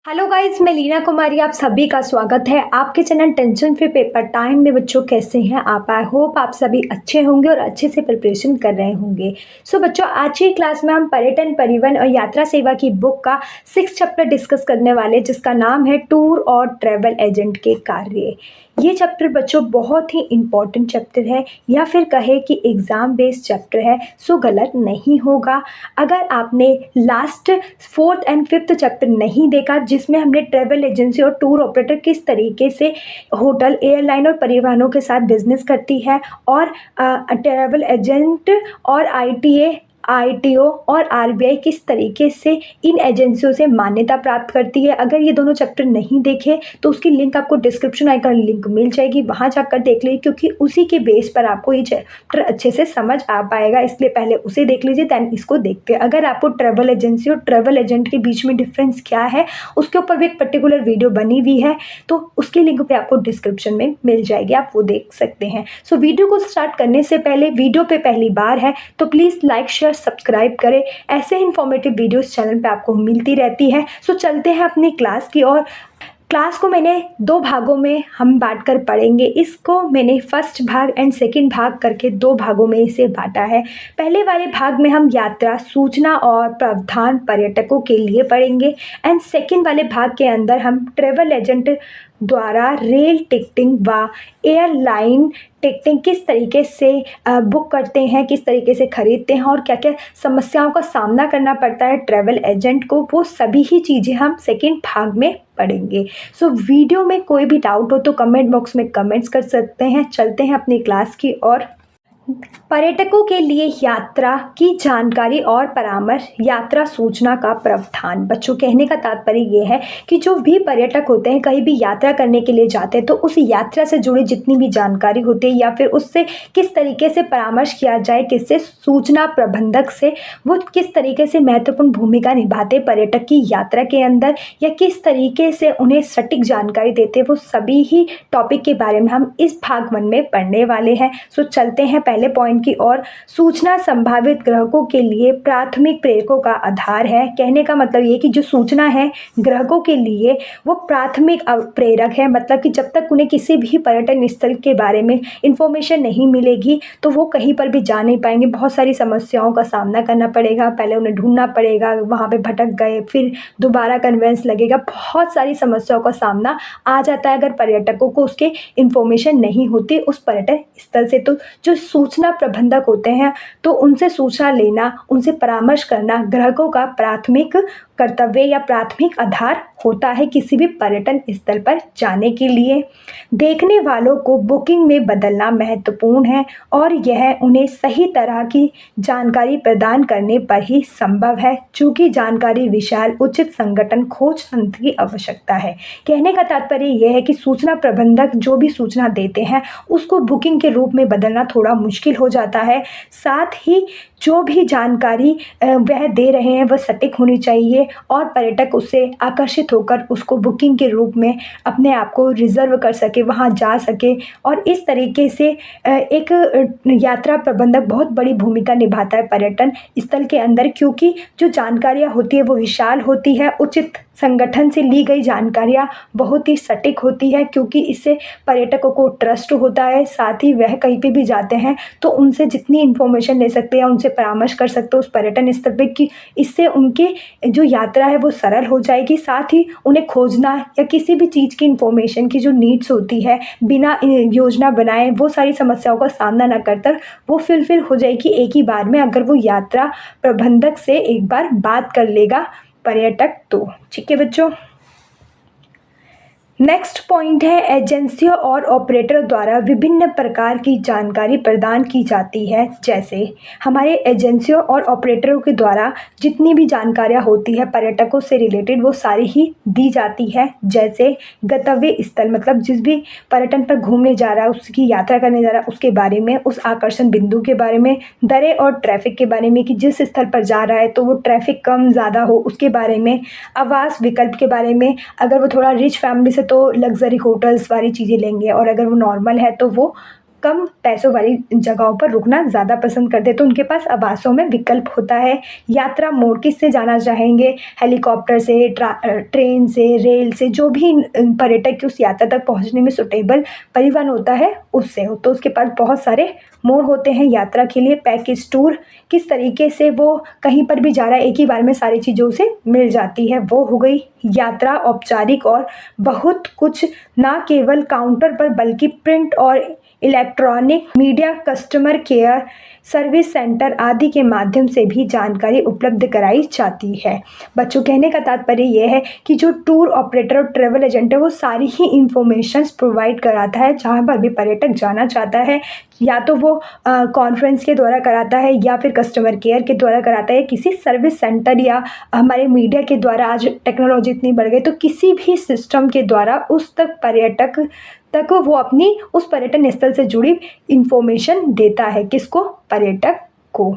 Hello guys, मैं लीना कुमारी आप सभी का स्वागत है आपके channel tension free paper time में। बच्चों कैसे हैं आप? आई होप आप सभी अच्छे होंगे और अच्छे से प्रिपरेशन कर रहे होंगे। सो बच्चों, आज की क्लास में हम पर्यटन, परिवहन और यात्रा सेवा की बुक का 6 चैप्टर डिस्कस करने वाले, जिसका नाम है टूर और ट्रैवल एजेंट के कार्य। ये चैप्टर बच्चों बहुत ही इम्पॉर्टेंट चैप्टर है, या फिर कहे कि एग्ज़ाम बेस्ड चैप्टर है। सो गलत नहीं होगा अगर आपने last 4th and 5th chapter नहीं देखा, जिसमें हमने ट्रैवल एजेंसी और टूर ऑपरेटर किस तरीके से होटल, एयरलाइन और परिवहनों के साथ बिजनेस करती है, और ट्रैवल एजेंट और आईटीओ और आरबीआई किस तरीके से इन एजेंसियों से मान्यता प्राप्त करती है। अगर ये दोनों चैप्टर नहीं देखे तो उसकी लिंक आपको डिस्क्रिप्शन आइकन लिंक मिल जाएगी, वहाँ जाकर देख लीजिए, क्योंकि उसी के बेस पर आपको ये चैप्टर अच्छे से समझ आ पाएगा। इसलिए पहले उसे देख लीजिए, दैन इसको देखते हैं। अगर आपको ट्रैवल एजेंसी और ट्रैवल एजेंट के बीच में डिफरेंस क्या है उसके ऊपर भी एक पर्टिकुलर वीडियो बनी हुई है, तो उसकी लिंक भी आपको डिस्क्रिप्शन में मिल जाएगी, आप वो देख सकते हैं। सो वीडियो को स्टार्ट करने से पहले, वीडियो पे पहली बार है तो प्लीज़ लाइक शेयर सब्सक्राइब करें। ऐसे इन्फॉर्मेटिव वीडियोस चैनल पे आपको मिलती रहती है। सो चलते हैं अपनी क्लास की ओर। क्लास को मैंने 2 भागों में हम बांट कर पढ़ेंगे। इसको मैंने फर्स्ट भाग एंड सेकंड भाग करके 2 भागों में इसे बांटा है। पहले वाले भाग में हम यात्रा, सूचना और प्रावधान पर्यटकों के लिए पढ़ेंगे, एंड सेकंड वाले भाग के अंदर हम ट्रैवल एजेंट द्वारा रेल टिकटिंग व एयरलाइन टिकटिंग किस तरीके से बुक करते हैं, किस तरीके से ख़रीदते हैं, और क्या क्या समस्याओं का सामना करना पड़ता है ट्रैवल एजेंट को, वो सभी ही चीज़ें हम सेकंड भाग में पढ़ेंगे। सो वीडियो में कोई भी डाउट हो तो कमेंट बॉक्स में कमेंट्स कर सकते हैं। चलते हैं अपनी क्लास की ओर। पर्यटकों के लिए यात्रा की जानकारी और परामर्श, यात्रा सूचना का प्रावधान। बच्चों, कहने का तात्पर्य ये है कि जो भी पर्यटक होते हैं, कहीं भी यात्रा करने के लिए जाते हैं, तो उस यात्रा से जुड़ी जितनी भी जानकारी होती है, या फिर उससे किस तरीके से परामर्श किया जाए, किससे, सूचना प्रबंधक से, वो किस तरीके से महत्वपूर्ण भूमिका निभाते पर्यटक की यात्रा के अंदर, या किस तरीके से उन्हें सटीक जानकारी देते, वो सभी ही टॉपिक के बारे में हम इस भाग 1 में पढ़ने वाले हैं। सो चलते हैं पहले पॉइंट की ओर। सूचना संभावित ग्राहकों के लिए प्राथमिक प्रेरकों का आधार है। कहने का मतलब ये कि जो सूचना है ग्राहकों के लिए वो प्राथमिक प्रेरक है। मतलब कि जब तक उन्हें किसी भी पर्यटन स्थल के बारे में इंफॉर्मेशन नहीं मिलेगी तो वो कहीं पर भी जा नहीं पाएंगे। बहुत सारी समस्याओं का सामना करना पड़ेगा, पहले उन्हें ढूंढना पड़ेगा, वहाँ पे भटक गए, फिर दोबारा कन्वेंस लगेगा, बहुत सारी समस्याओं का सामना आ जाता है अगर पर्यटकों को उसके इंफॉर्मेशन नहीं होती उस पर्यटन स्थल से। तो जो सूचना प्रबंधक होते हैं, तो उनसे सूचना लेना, उनसे परामर्श करना ग्राहकों का प्राथमिक कर्तव्य या प्राथमिक आधार होता है किसी भी पर्यटन स्थल पर जाने के लिए। देखने वालों को बुकिंग में बदलना महत्वपूर्ण है, और यह उन्हें सही तरह की जानकारी प्रदान करने पर ही संभव है। चूँकि जानकारी विशाल, उचित संगठन, खोज तंत्र की आवश्यकता है। कहने का तात्पर्य यह है कि सूचना प्रबंधक जो भी सूचना देते हैं उसको बुकिंग के रूप में बदलना थोड़ा मुश्किल हो जाता है। साथ ही जो भी जानकारी वह दे रहे हैं वह सटीक होनी चाहिए, और पर्यटक उससे आकर्षित होकर उसको बुकिंग के रूप में अपने आप को रिजर्व कर सके, वहाँ जा सके। और इस तरीके से एक यात्रा प्रबंधक बहुत बड़ी भूमिका निभाता है पर्यटन स्थल के अंदर, क्योंकि जो जानकारियाँ होती है वो विशाल होती है, उचित संगठन से ली गई जानकारियाँ बहुत ही सटीक होती है, क्योंकि इससे पर्यटकों को ट्रस्ट होता है। साथ ही वह कहीं पे भी जाते हैं तो उनसे जितनी इन्फॉर्मेशन ले सकते हैं, उनसे परामर्श कर सकते हैं उस पर्यटन स्थल पे, कि इससे उनकी जो यात्रा है वो सरल हो जाएगी। साथ ही उन्हें खोजना या किसी भी चीज़ की इन्फॉर्मेशन की जो नीड्स होती है, बिना योजना बनाए वो सारी समस्याओं का सामना न करकर वो फुलफिल हो जाएगी एक ही बार में, अगर वो यात्रा प्रबंधक से एक बार बात कर लेगा पर्यटक तो। ठीक है बच्चों, नेक्स्ट पॉइंट है एजेंसियों और ऑपरेटर द्वारा विभिन्न प्रकार की जानकारी प्रदान की जाती है। जैसे हमारे एजेंसियों और ऑपरेटरों के द्वारा जितनी भी जानकारियाँ होती है पर्यटकों से रिलेटेड वो सारी ही दी जाती है। जैसे गंतव्य स्थल, मतलब जिस भी पर्यटन पर घूमने जा रहा है, उसकी यात्रा करने जा रहा है, उसके बारे में, उस आकर्षण बिंदु के बारे में, दरें और ट्रैफिक के बारे में कि जिस स्थल पर जा रहा है तो वो ट्रैफिक कम ज़्यादा हो उसके बारे में, आवास विकल्प के बारे में, अगर वो थोड़ा रिच फैमिली से तो लग्जरी होटल्स वाली चीज़ें लेंगे, और अगर वो नॉर्मल है तो वो कम पैसों वाली जगहों पर रुकना ज़्यादा पसंद करते हैं, तो उनके पास आवासों में विकल्प होता है। यात्रा मोड किससे जाना चाहेंगे? हेलीकॉप्टर से, ट्रेन से, रेल से, जो भी पर्यटक की उस यात्रा तक पहुंचने में सुटेबल परिवहन होता है उससे हो। तो उसके पास बहुत सारे मोड होते हैं यात्रा के लिए। पैकेज टूर, किस तरीके से वो कहीं पर भी जा रहा है एक ही बार में सारी चीज़ें उसे मिल जाती है, वो हो गई यात्रा। औपचारिक और बहुत कुछ, ना केवल काउंटर पर बल्कि प्रिंट और electronic media, customer care service centre आदि के माध्यम से भी जानकारी उपलब्ध कराई जाती है। बच्चों, कहने का तात्पर्य यह है कि जो टूर ऑपरेटर और ट्रैवल एजेंट है वो सारी ही इंफॉर्मेशंस प्रोवाइड कराता है जहाँ पर भी पर्यटक जाना चाहता है, या तो वो कॉन्फ्रेंस के द्वारा कराता है या फिर कस्टमर केयर के द्वारा कराता है, किसी सर्विस सेंटर या हमारे मीडिया के द्वारा। आज टेक्नोलॉजी इतनी बढ़ गई तो किसी भी सिस्टम के द्वारा उस पर्यटक तक वो अपनी उस पर्यटन स्थल से जुड़ी इंफॉर्मेशन देता है। किसको? पर्यटक को।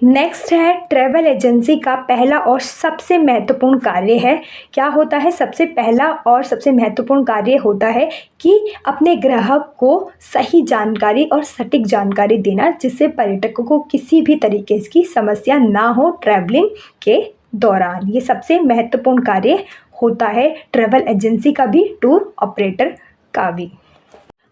नेक्स्ट है ट्रैवल एजेंसी का पहला और सबसे महत्वपूर्ण कार्य है। क्या होता है? सबसे पहला और सबसे महत्वपूर्ण कार्य होता है कि अपने ग्राहक को सही जानकारी और सटीक जानकारी देना, जिससे पर्यटकों को किसी भी तरीके की समस्या ना हो ट्रैवलिंग के दौरान। ये सबसे महत्वपूर्ण कार्य होता है ट्रैवल एजेंसी का भी, टूर ऑपरेटर का भी।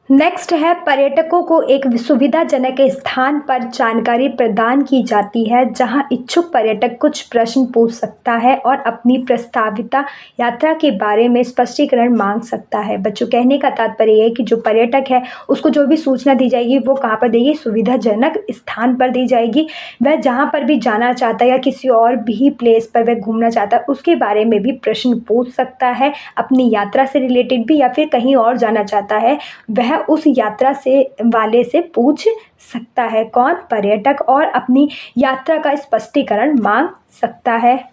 नेक्स्ट है पर्यटकों को एक सुविधाजनक स्थान पर जानकारी प्रदान की जाती है जहां इच्छुक पर्यटक कुछ प्रश्न पूछ सकता है और अपनी प्रस्तावित यात्रा के बारे में स्पष्टीकरण मांग सकता है। बच्चों, कहने का तात्पर्य है कि जो पर्यटक है उसको जो भी सूचना दी जाएगी वो कहाँ पर देगी? सुविधाजनक स्थान पर दी जाएगी। वह जहाँ पर भी जाना चाहता है या किसी और भी प्लेस पर वह घूमना चाहता है उसके बारे में भी प्रश्न पूछ सकता है, अपनी यात्रा से रिलेटेड भी, या फिर कहीं और जाना चाहता है वह उस यात्रा से वाले से पूछ सकता है। कौन? पर्यटक। और अपनी यात्रा का स्पष्टीकरण मांग सकता है।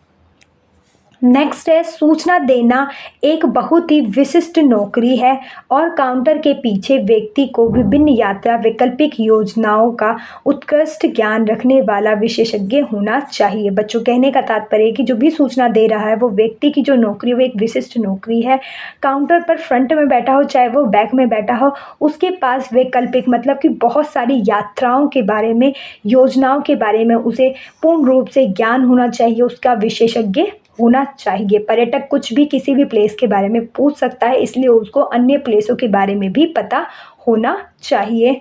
नेक्स्ट है सूचना देना एक बहुत ही विशिष्ट नौकरी है और काउंटर के पीछे व्यक्ति को विभिन्न यात्रा वैकल्पिक योजनाओं का उत्कृष्ट ज्ञान रखने वाला विशेषज्ञ होना चाहिए। बच्चों, कहने का तात्पर्य है कि जो भी सूचना दे रहा है वो व्यक्ति की जो नौकरी है वो एक विशिष्ट नौकरी है। काउंटर पर फ्रंट में बैठा हो चाहे वो बैक में बैठा हो, उसके पास वैकल्पिक मतलब कि बहुत सारी यात्राओं के बारे में, योजनाओं के बारे में उसे पूर्ण रूप से ज्ञान होना चाहिए, उसका विशेषज्ञ होना चाहिए। पर्यटक कुछ भी किसी भी प्लेस के बारे में पूछ सकता है, इसलिए उसको अन्य प्लेसों के बारे में भी पता होना चाहिए।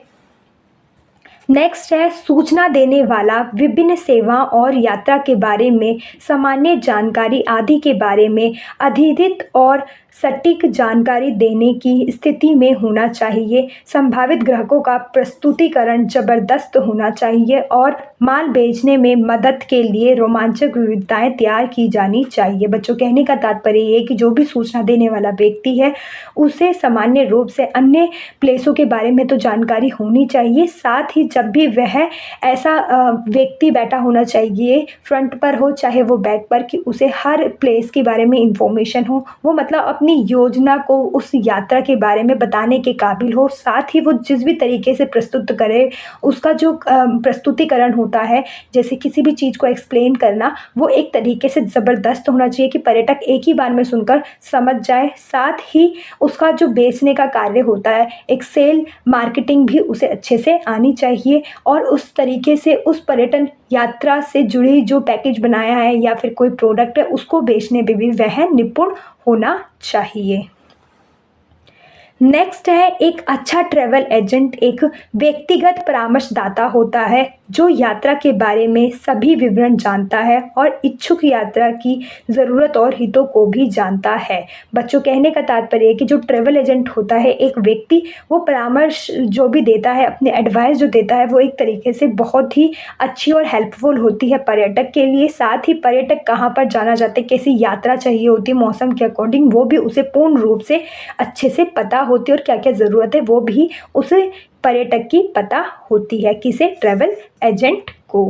नेक्स्ट है सूचना देने वाला विभिन्न सेवा और यात्रा के बारे में सामान्य जानकारी आदि के बारे में अधिकृत और सटीक जानकारी देने की स्थिति में होना चाहिए। संभावित ग्राहकों का प्रस्तुतिकरण जबरदस्त होना चाहिए और माल बेचने में मदद के लिए रोमांचक विविधताएं तैयार की जानी चाहिए। बच्चों, कहने का तात्पर्य ये है कि जो भी सूचना देने वाला व्यक्ति है उसे सामान्य रूप से अन्य प्लेसों के बारे में तो जानकारी होनी चाहिए, साथ ही जब भी वह ऐसा व्यक्ति बैठा होना चाहिए फ्रंट पर हो चाहे वो बैक पर, कि उसे हर प्लेस के बारे में इंफॉर्मेशन हो, वो मतलब अपनी योजना को उस यात्रा के बारे में बताने के काबिल हो। साथ ही वो जिस भी तरीके से प्रस्तुत करे उसका जो प्रस्तुतिकरण होता है, जैसे किसी भी चीज़ को एक्सप्लेन करना, वो एक तरीके से ज़बरदस्त होना चाहिए कि पर्यटक एक ही बार में सुनकर समझ जाए। साथ ही उसका जो बेचने का कार्य होता है, एक सेल मार्केटिंग भी उसे अच्छे से आनी चाहिए और उस तरीके से उस पर्यटन यात्रा से जुड़ी जो पैकेज बनाया है या फिर कोई प्रोडक्ट है उसको बेचने में भी वह निपुण होना चाहिए। नेक्स्ट है एक अच्छा ट्रैवल एजेंट एक व्यक्तिगत परामर्शदाता होता है जो यात्रा के बारे में सभी विवरण जानता है और इच्छुक यात्रा की ज़रूरत और हितों को भी जानता है। बच्चों, कहने का तात्पर्य है कि जो ट्रैवल एजेंट होता है एक व्यक्ति, वो परामर्श जो भी देता है, अपने एडवाइस जो देता है, वो एक तरीके से बहुत ही अच्छी और हेल्पफुल होती है पर्यटक के लिए। साथ ही पर्यटक कहाँ पर जाना चाहते हैं, कैसी यात्रा चाहिए होती है मौसम के अकॉर्डिंग, वो भी उसे पूर्ण रूप से अच्छे से पता होती है और क्या क्या ज़रूरत है वो भी उसे पर्यटक की पता होती है। किसे? ट्रैवल एजेंट को।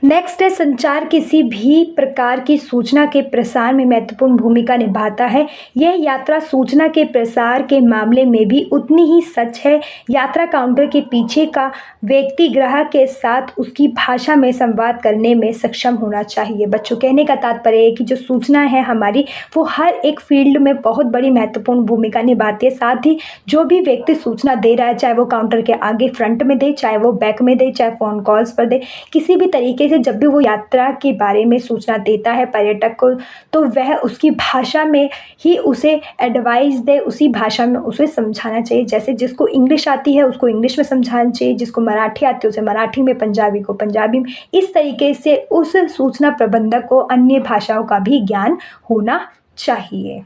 नेक्स्ट है संचार किसी भी प्रकार की सूचना के प्रसार में महत्वपूर्ण भूमिका निभाता है। यह यात्रा सूचना के प्रसार के मामले में भी उतनी ही सच है। यात्रा काउंटर के पीछे का व्यक्ति ग्राहक के साथ उसकी भाषा में संवाद करने में सक्षम होना चाहिए। बच्चों, कहने का तात्पर्य है कि जो सूचना है हमारी, वो हर एक फील्ड में बहुत बड़ी महत्वपूर्ण भूमिका निभाती है। साथ ही जो भी व्यक्ति सूचना दे रहा है, चाहे वो काउंटर के आगे फ्रंट में दे, चाहे वो बैक में दे, चाहे फ़ोन कॉल्स पर दे, किसी भी तरीके से जब भी वो यात्रा के बारे में सूचना देता है पर्यटक को, तो वह उसकी भाषा में ही उसे एडवाइस दे, उसी भाषा में उसे समझाना चाहिए। जैसे जिसको इंग्लिश आती है उसको इंग्लिश में समझाना चाहिए, जिसको मराठी आती है उसे मराठी में, पंजाबी को पंजाबी में। इस तरीके से उस सूचना प्रबंधक को अन्य भाषाओं का भी ज्ञान होना चाहिए।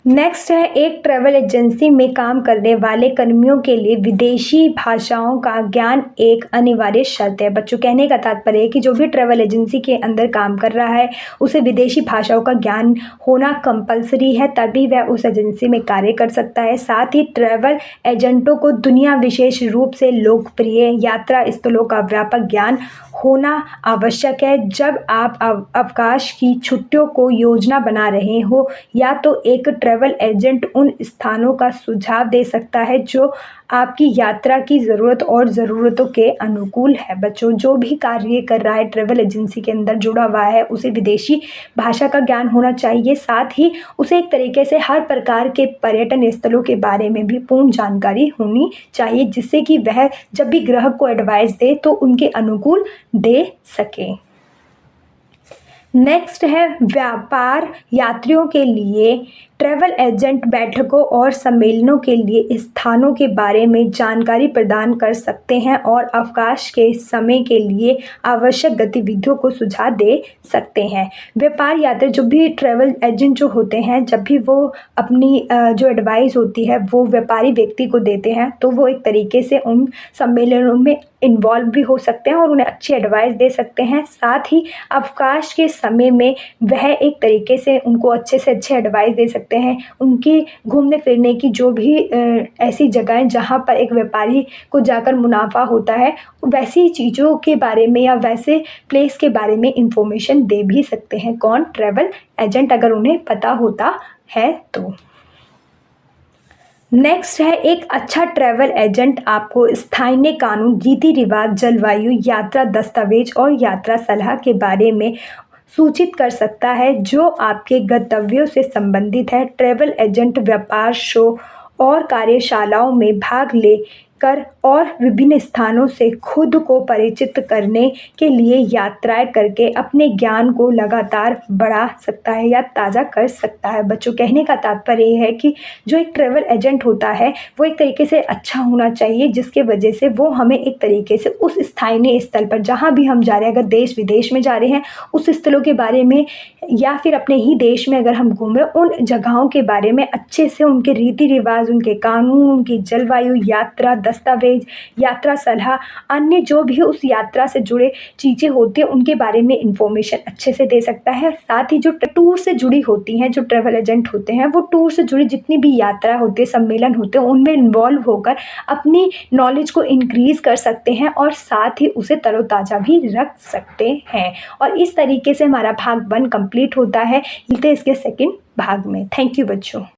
नेक्स्ट है, एक ट्रैवल एजेंसी में काम करने वाले कर्मियों के लिए विदेशी भाषाओं का ज्ञान एक अनिवार्य शर्त है। बच्चों, कहने का तात्पर्य है कि जो भी ट्रैवल एजेंसी के अंदर काम कर रहा है उसे विदेशी भाषाओं का ज्ञान होना कंपलसरी है, तभी वह उस एजेंसी में कार्य कर सकता है। साथ ही ट्रैवल एजेंटों को दुनिया, विशेष रूप से लोकप्रिय यात्रा स्थलों का व्यापक ज्ञान होना आवश्यक है। जब आप अवकाश की छुट्टियों को योजना बना रहे हो, या तो एक ट्रैवल एजेंट उन स्थानों का सुझाव दे सकता है जो आपकी यात्रा की ज़रूरत और ज़रूरतों के अनुकूल है। बच्चों, जो भी कार्य कर रहा है ट्रैवल एजेंसी के अंदर जुड़ा हुआ है उसे विदेशी भाषा का ज्ञान होना चाहिए। साथ ही उसे एक तरीके से हर प्रकार के पर्यटन स्थलों के बारे में भी पूर्ण जानकारी होनी चाहिए, जिससे कि वह जब भी ग्राहक को एडवाइस दे तो उनके अनुकूल दे सके। नेक्स्ट है, व्यापार यात्रियों के लिए ट्रैवल एजेंट बैठकों और सम्मेलनों के लिए स्थानों के बारे में जानकारी प्रदान कर सकते हैं और अवकाश के समय के लिए आवश्यक गतिविधियों को सुझाव दे सकते हैं। व्यापार यात्री, जो भी ट्रैवल एजेंट जो होते हैं, जब भी वो अपनी जो एडवाइस होती है वो व्यापारी व्यक्ति को देते हैं, तो वो एक तरीके से उन सम्मेलनों में इन्वॉल्व भी हो सकते हैं और उन्हें अच्छी एडवाइस दे सकते हैं। साथ ही अवकाश के समय में वह एक तरीके से उनको अच्छे से अच्छे एडवाइस दे सकते हैं। उनकी घूमने फिरने की जो भी ऐसी जगहें जहाँ पर एक व्यापारी को जाकर मुनाफा होता है, वैसी चीज़ों के बारे में या वैसे प्लेस के बारे में इंफॉर्मेशन दे भी सकते हैं। कौन? ट्रैवल एजेंट, अगर उन्हें पता होता है तो। नेक्स्ट है, एक अच्छा ट्रैवल एजेंट आपको स्थानीय कानून, रीति रिवाज, जलवायु, यात्रा दस्तावेज और यात्रा सलाह के बारे में सूचित कर सकता है जो आपके गंतव्यों से संबंधित है। ट्रैवल एजेंट व्यापार शो और कार्यशालाओं में भाग लेकर और विभिन्न स्थानों से खुद को परिचित करने के लिए यात्राएं करके अपने ज्ञान को लगातार बढ़ा सकता है या ताज़ा कर सकता है। बच्चों, कहने का तात्पर्य ये है कि जो एक ट्रैवल एजेंट होता है वो एक तरीके से अच्छा होना चाहिए, जिसके वजह से वो हमें एक तरीके से उस स्थानीय स्थल पर जहाँ भी हम जा रहे हैं, अगर देश विदेश में जा रहे हैं, उस स्थलों के बारे में, या फिर अपने ही देश में अगर हम घूम रहे हैं, उन जगहों के बारे में अच्छे से, उनके रीति रिवाज, उनके कानून, उनकी जलवायु, यात्रा दस्तावेज, यात्रा सलाह, अन्य जो भी उस यात्रा से जुड़े चीज़ें होती हैं उनके बारे में इंफॉर्मेशन अच्छे से दे सकता है। साथ ही जो टूर से जुड़ी होती हैं, जो ट्रैवल एजेंट होते हैं, वो टूर से जुड़ी जितनी भी यात्रा होती है, सम्मेलन होते हैं, उनमें इन्वॉल्व होकर अपनी नॉलेज को इंक्रीज कर सकते हैं और साथ ही उसे तरोताज़ा भी रख सकते हैं। और इस तरीके से हमारा भाग 1 कंप्लीट होता है। मिलते हैं इसके सेकंड भाग में। थैंक यू बच्चों।